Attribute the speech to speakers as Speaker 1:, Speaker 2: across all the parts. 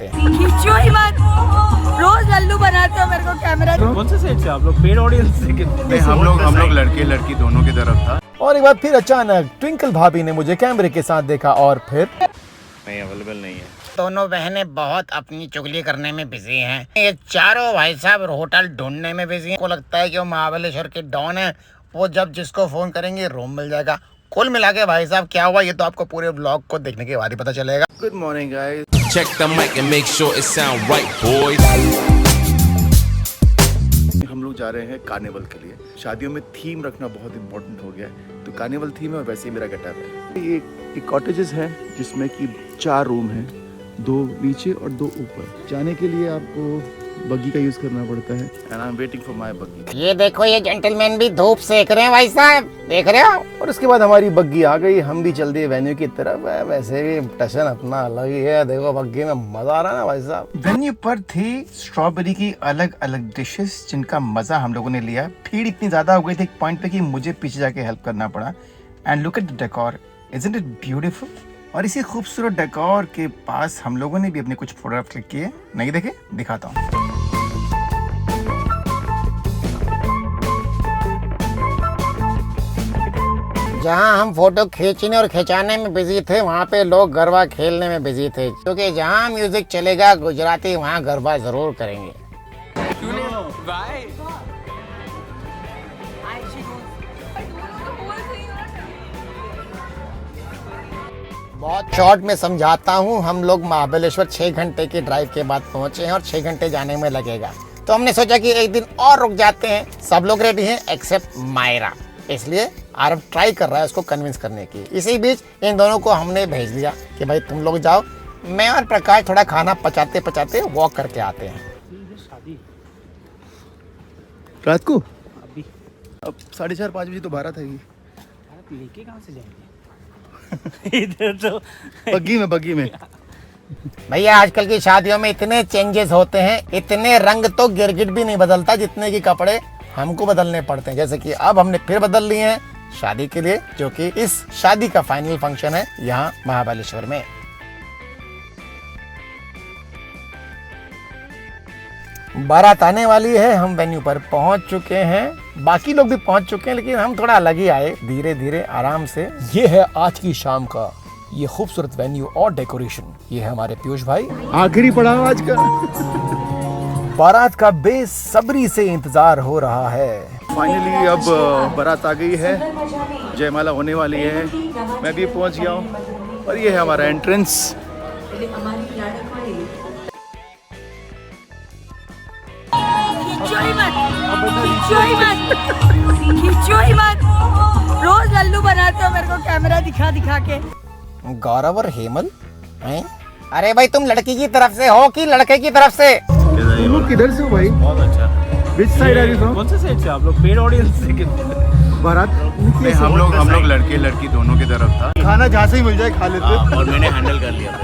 Speaker 1: खींचो ही मत, रोज लल्लू बनाते हो मेरे को कैमरा।
Speaker 2: कौन से साइड से आप लोग? पेड ऑडियंस से कितने? हम लोग लड़के लड़की दोनों की तरफ था।
Speaker 3: और एक बार फिर अचानक ट्विंकल भाभी ने मुझे कैमरे के साथ देखा और फिर
Speaker 2: नहीं, अवेलेबल नहीं है।
Speaker 4: दोनों बहनें बहुत अपनी चुगली करने में बिजी हैं। ये चारों भाई साहब होटल ढूंढने में बिजी हैं। को लगता है कि वो महाबलेश्वर के डॉन है, वो जब जिसको फोन करेंगे रूम मिल जाएगा। कुल मिला के भाई साहब क्या हुआ ये तो आपको पूरे ब्लॉग को देखने के बाद ही पता चलेगा।
Speaker 3: Good morning guys.
Speaker 5: Check the mic and make sure it sound right, boys.
Speaker 3: हम लोग जा रहे हैं कार्निवल के लिए। शादियों में थीम रखना बहुत इंपॉर्टेंट हो गया है, तो कार्निवल थीम है और वैसे ही मेरा गेटअप है। ये कॉटेजेस है जिसमें कि 4 रूम हैं, 2 नीचे और 2 ऊपर। जाने के लिए आपको बग्गी का यूज करना पड़ता है। And I am waiting for my buggy.
Speaker 4: ये देखो ये जेंटलमैन भी धूप सेक रहे हैं भाई साहब, देख रहे हो।
Speaker 3: और उसके बाद हमारी बग्गी आ गई, हम भी चल दिए वेन्यू की तरफ। वैसे भी टशन अपना अलग ही है। देखो बग्गी में मजा आ रहा है ना भाई साहब। वेन्यू पर थी स्ट्रॉबेरी की अलग अलग डिशेस जिनका मजा हम लोगों ने लिया। भीड़ इतनी ज्यादा हो गई थी एक पॉइंट पे कि मुझे पीछे जाके हेल्प करना पड़ा। And look at the decor, isn't it beautiful. और इसी खूबसूरत डेकोर के पास हम लोगों ने भी अपने कुछ फोटोग्राफ क्लिक किए। नहीं देखे? दिखाता हूँ।
Speaker 4: जहाँ हम फोटो खींचने और खिंचाने में बिजी थे, वहाँ पे लोग गरबा खेलने में बिजी थे। क्योंकि जहाँ म्यूजिक चलेगा गुजराती, वहाँ गरबा जरूर करेंगे। बहुत शॉर्ट में समझाता हूँ। हम लोग महाबलेश्वर 6 घंटे की ड्राइव के बाद पहुँचे हैं और 6 घंटे जाने में लगेगा, तो हमने सोचा कि एक दिन और रुक जाते हैं। सब लोग रेडी हैं एक्सेप्ट मायरा, इसलिए आरव ट्राई कर रहा है उसको कन्विंस करने की। इसी बीच इन दोनों को हमने भेज दिया कि भाई तुम लोग जाओ, मैं और प्रकाश थोड़ा खाना पचाते पचाते वॉक करके आते हैं।
Speaker 3: रात को अब 4:30-5 बजे तो बारात आएगी।
Speaker 2: लेके कहाँ से जाएंगे? इधर तो
Speaker 3: बग्गी में
Speaker 4: भैया आजकल की शादियों में इतने चेंजेस होते हैं, इतने रंग तो गिरगिट भी नहीं बदलता जितने की कपड़े हमको बदलने पड़ते हैं। जैसे कि अब हमने फिर बदल लिए हैं शादी के लिए, जो कि इस शादी का फाइनल फंक्शन है यहाँ महाबलेश्वर में। बारात आने वाली है, हम वेन्यू पर पहुंच चुके हैं। बाकी लोग भी पहुंच चुके हैं, लेकिन हम थोड़ा अलग ही आए, धीरे धीरे आराम से।
Speaker 3: ये है आज की शाम का ये खूबसूरत वेन्यू और डेकोरेशन। ये है हमारे पीयूष भाई। आखिरी पड़ाव आज का। बारात का बेसब्री से इंतजार हो रहा है। फाइनली अब बारात आ गई है, जयमाला होने वाली है। मैं भी पहुंच गया हूँ और ये है हमारा एंट्रेंस।
Speaker 1: खींचो ही मत, खींचो ही मत, खींचो ही मत, रोज लल्लू बनाते हो मेरे को कैमरा दिखा दिखा के।
Speaker 4: गौरव और हेमल हैं? अरे भाई तुम लड़की की तरफ से हो कि लड़के की तरफ से?
Speaker 3: तुम लोग किधर से हो भाई?
Speaker 2: बहुत अच्छा।
Speaker 3: Which side are you from?
Speaker 2: कौन से साइड से आप लोग? पेड ऑडियंस से कितने?
Speaker 3: बारात
Speaker 2: नहीं, हम लोग लड़के लड़की दोनों की तरफ था।
Speaker 3: खाना जहाँ से ही मिल जाए खा लेते।
Speaker 2: और मैंने हैंडल कर लिया था।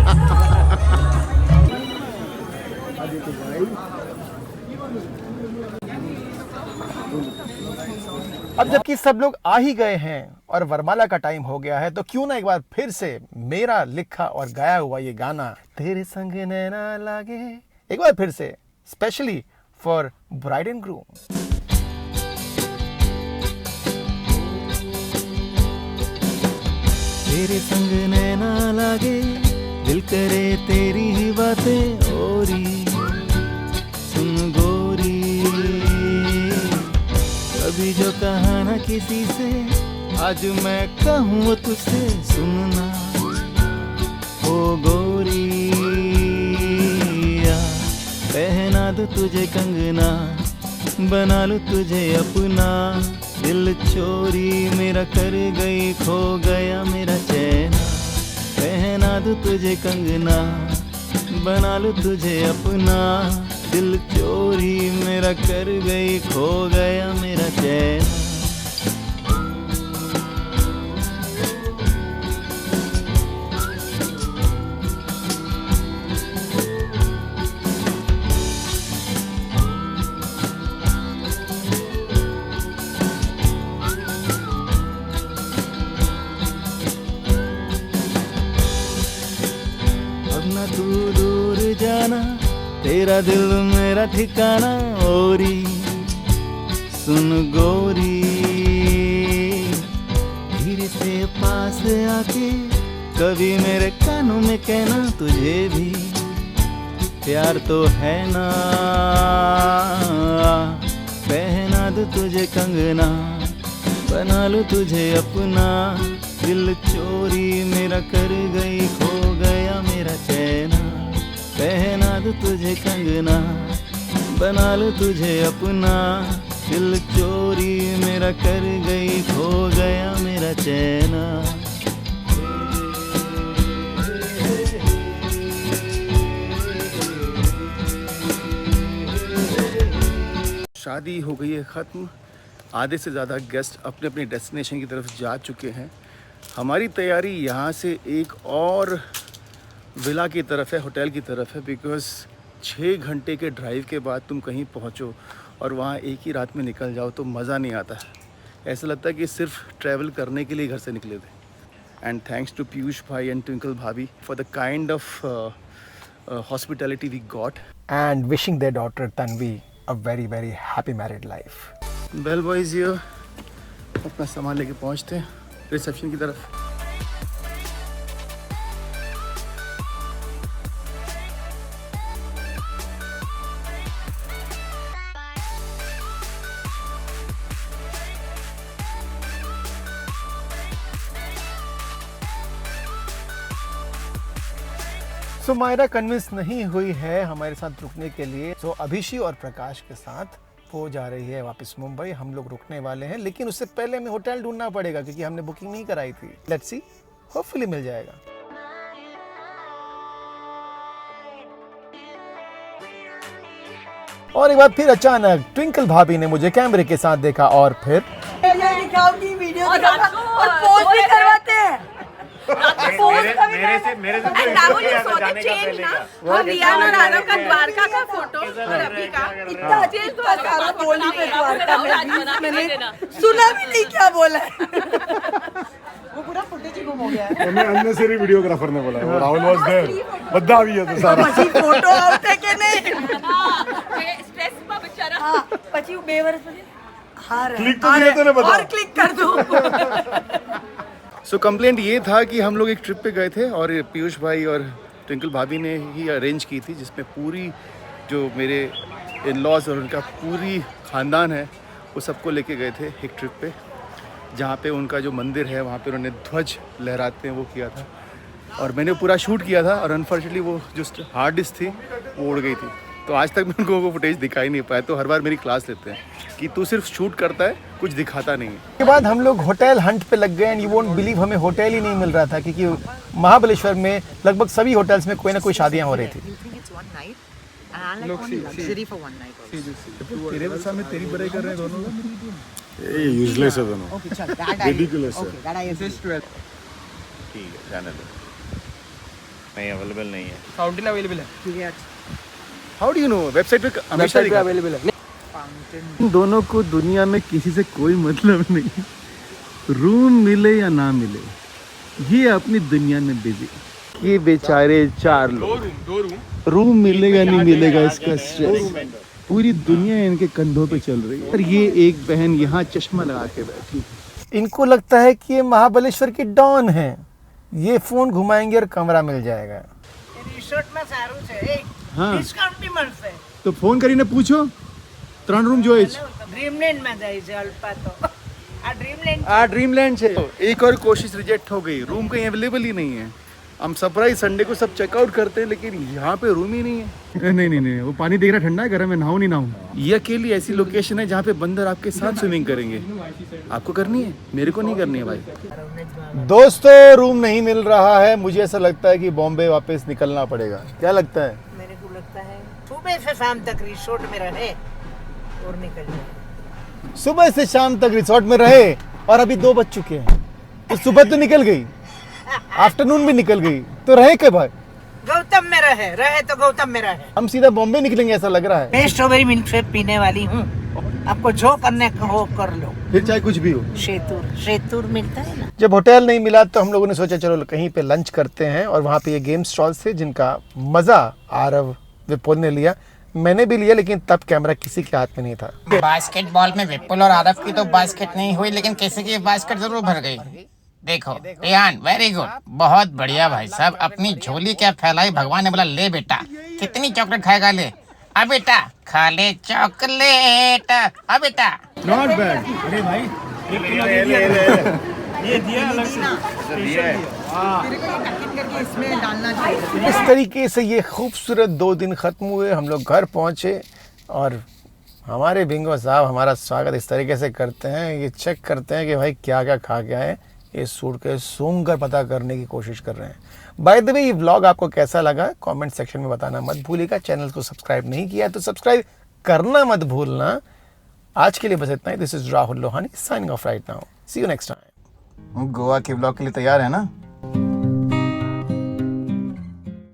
Speaker 3: अब जबकि सब लोग आ ही गए हैं और वरमाला का टाइम हो गया है, तो क्यों ना एक बार फिर से मेरा लिखा और गाया हुआ ये गाना तेरे संग नैना लागे एक बार फिर से specially for bride and groom.
Speaker 6: तेरे संग नैना लागे, दिल करे तेरी ही बातें ओरी। सुन गोरी, कभी जो कहा ना किसी से, आज मैं कहूँ तुझसे सुनना। ओ गोरिया, पहना दो तुझे कंगना, बना लूँ तुझे अपना। दिल चोरी मेरा कर गई, खो गया मेरा चैना। पहना दूं तुझे कंगना, बना लूं तुझे अपना। दिल चोरी मेरा कर गई, खो गया मेरा चैना। तेरा दिल मेरा ठिकाना ओरी सुन गोरी, धीरे से पास आके कभी मेरे कानों में कहना तुझे भी प्यार तो है ना, पहना दो तुझे कंगना, बना लो तुझे अपना, दिल चोरी मेरा कर गई, खो गया मेरा चैना, पहना दो तुझे कंगना, बना लो तुझे अपना, दिल चोरी मेरा कर गई, खो गया मेरा चैना।
Speaker 3: शादी हो गई है ख़त्म, आधे से ज़्यादा गेस्ट अपने अपने डेस्टिनेशन की तरफ जा चुके हैं। हमारी तैयारी यहाँ से एक और विला की तरफ है, होटल की तरफ है, बिकॉज़ 6 घंटे के ड्राइव के बाद तुम कहीं पहुँचो और वहाँ एक ही रात में निकल जाओ तो मज़ा नहीं आता। ऐसा लगता है कि सिर्फ ट्रैवल करने के लिए घर से निकले थे। एंड थैंक्स टू पीयूष भाई एंड ट्विंकल भाभी for the kind of hospitality we got
Speaker 4: And wishing their daughter Tanvi a very very happy married life.
Speaker 3: Bell boys ये अपना सामान लेके पहुँचते हैं रिसेप्शन की तरफ।
Speaker 4: सो मायरा कन्विंस नहीं हुई है हमारे साथ रुकने के लिए। सो अभिषी और प्रकाश के साथ वो जा रही है वापस मुंबई। हम लोग रुकने वाले हैं, लेकिन उससे पहले हमें होटल ढूंढना पड़ेगा क्योंकि हमने बुकिंग नहीं कराई थी। लेट्स सी, होपफुली मिल जाएगा। और एक बार फिर अचानक ट्विंकल भाभी ने मुझे कैमरे के साथ देखा और फिर
Speaker 1: दिखाऊंगी, वीडियो दिखाऊंगा और पोस्ट भी करवाते हैं।
Speaker 2: मेरे से
Speaker 7: Rahul is so the change ना, हम रियान और आरव का द्वारका का फोटो और अभी का
Speaker 1: इतना चेंज तो सारा बोली पे द्वारका में मैंने सुना भी नहीं क्या बोला है। वो पूरा फुटेज ही गुम हो गया है।
Speaker 2: हमें अननेसेसरी वीडियोग्राफर ने बोला है, राहुल वाज देयर, बद्दा भी है तो सारा
Speaker 1: પછી ફોટો આવતે કે નહીં?
Speaker 7: स्ट्रेस में बेचारा।
Speaker 1: हाँ, પછી હું 2 વર્ષ પછી हार
Speaker 2: क्लिक तो दिया तूने, बताओ।
Speaker 1: और क्लिक कर दो।
Speaker 3: सो कंप्लेंट ये था कि हम लोग एक ट्रिप पे गए थे और पीयूष भाई और ट्विंकल भाभी ने ही अरेंज की थी, जिसमें पूरी जो मेरे इन-लॉज और उनका पूरी ख़ानदान है वो सबको लेके गए थे एक ट्रिप पे, जहाँ पे उनका जो मंदिर है वहाँ पे उन्होंने ध्वज लहराते हैं वो किया था और मैंने पूरा शूट किया था। और अनफॉर्चुनेटली वो जो हार्ड डिस्क थी वो उड़ गई थी, तो आज तक मैं उनको वो फुटेज दिखा ही नहीं पाया। तो हर बार मेरी क्लास लेते हैं कि तू सिर्फ शूट करता है, कुछ दिखाता नहीं है।
Speaker 4: के बाद हम लोग होटल हंट पे लग गए एंड यू वोंट बिलीव हमें होटल ही नहीं मिल रहा था क्योंकि महाबलेश्वर में लगभग सभी होटल्स में कोई ना कोई शादियां हो रही थी।
Speaker 3: तेरे सामने तेरी बुराई कर रहे हैं दोनों।
Speaker 2: ये यूजलेस है दोनों, रिडिकुलस है।
Speaker 8: ठीक है, जाने दो, नहीं अवेलेबल नहीं है।
Speaker 9: फाउंटेन अवेलेबल है।
Speaker 3: How do you know? Website पे हमेशा
Speaker 9: वेबसाइट पे अवेलेबल है।
Speaker 3: इन दोनों को दुनिया में किसी से कोई मतलब नहीं, रूम मिले या ना मिले, ये अपनी दुनिया में बिजी। ये बेचारे 4 लोग,
Speaker 2: 2
Speaker 3: रूम मिलेगा नहीं मिलेगा इसका स्ट्रेस, पूरी दुनिया इनके कंधों पे चल रही है। और ये एक बहन यहाँ चश्मा लगा के बैठी।
Speaker 4: इनको लगता है कि ये महाबलेश्वर की डॉन है, ये फोन घुमाएंगे और कमरा मिल जाएगा।
Speaker 1: रिसोर्ट में सारू छे,
Speaker 3: हाँ,
Speaker 1: डिस्काउंट भी મળશે।
Speaker 3: तो फोन કરીને पूछो 3 रूम જોઈએ છે।
Speaker 1: ड्रीमलैंड में જાય છે અલ્પા તો
Speaker 3: ड्रीमलैंड છે। एक और कोशिश रिजेक्ट हो गई, रूम कहीं अवेलेबल ही नहीं है। हम सरप्राइज संडे को सब चेकआउट करते हैं लेकिन यहाँ पे रूम ही नहीं है। नहीं, वो पानी देख रहा ठंडा है, गर्म है, नहाऊं नहीं नहाऊं। ये अकेली ऐसी लोकेशन है जहाँ पे बंदर आपके साथ स्विमिंग करेंगे। आपको करनी है, मेरे को नहीं करनी है भाई।
Speaker 4: दोस्तों रूम नहीं मिल रहा है, मुझे ऐसा लगता है कि बॉम्बे वापस निकलना पड़ेगा। क्या लगता है?
Speaker 1: मेरे को लगता है सुबह से शाम तक रिसोर्ट में रहे और निकल जाए।
Speaker 4: सुबह से शाम तक रिसोर्ट में रहे और अभी 2 बज चुके हैं, तो सुबह तो निकल गई, आफ्टरनून भी निकल गई, तो रहे क्या भाई?
Speaker 1: गौतम में रहे तो गौतम में रहे।
Speaker 4: हम सीधा बॉम्बे निकलेंगे ऐसा लग रहा है।
Speaker 1: मैं स्ट्रॉबेरी मिल्क शेक पीने वाली हूँ, आपको जो करने का हो कर लो।
Speaker 4: फिर चाहे कुछ भी हो।
Speaker 1: शेतूर मिलता है ना।
Speaker 4: जब होटल नहीं मिला तो हम लोगों ने सोचा चलो कहीं पे लंच करते हैं, और वहाँ पे ये गेम स्टॉल्स थे जिनका मजा आरव
Speaker 3: विपुल ने लिया, मैंने भी लिया, लेकिन तब कैमरा किसी के हाथ में नहीं था।
Speaker 4: बास्केटबॉल में विपुल और आरव की तो बास्केट नहीं हुई, लेकिन किसी की बास्केट जरूर भर गई। देखो रियान, वेरी गुड, बहुत बढ़िया भाई साहब। अपनी झोली क्या फैलाई, भगवान ने बोला ले बेटा, कितनी चॉकलेट खाएगा, ले अब बेटा खा ले चॉकलेट, अब बेटा।
Speaker 3: Not bad. अरे भाई
Speaker 9: ये दिया अलग से
Speaker 7: इसमें डालना चाहिए।
Speaker 3: इस तरीके से ये खूबसूरत 2 दिन ख़त्म हुए। हम लोग घर पहुँचे और हमारे बिंगो साहब हमारा स्वागत इस तरीके से करते हैं, ये चेक करते हैं कि भाई क्या क्या खा के आए, ये सूट के सूंघ कर पता करने की कोशिश कर रहे हैं। बाय द वे, ये व्लॉग आपको कैसा लगा कमेंट सेक्शन में बताना मत भूलिएगा। चैनल को सब्सक्राइब नहीं किया तो सब्सक्राइब करना मत भूलना। आज के लिए बस इतना ही। This is Rahul Lohani signing off right now. See you next time. Goa के व्लॉग के लिए तैयार है ना?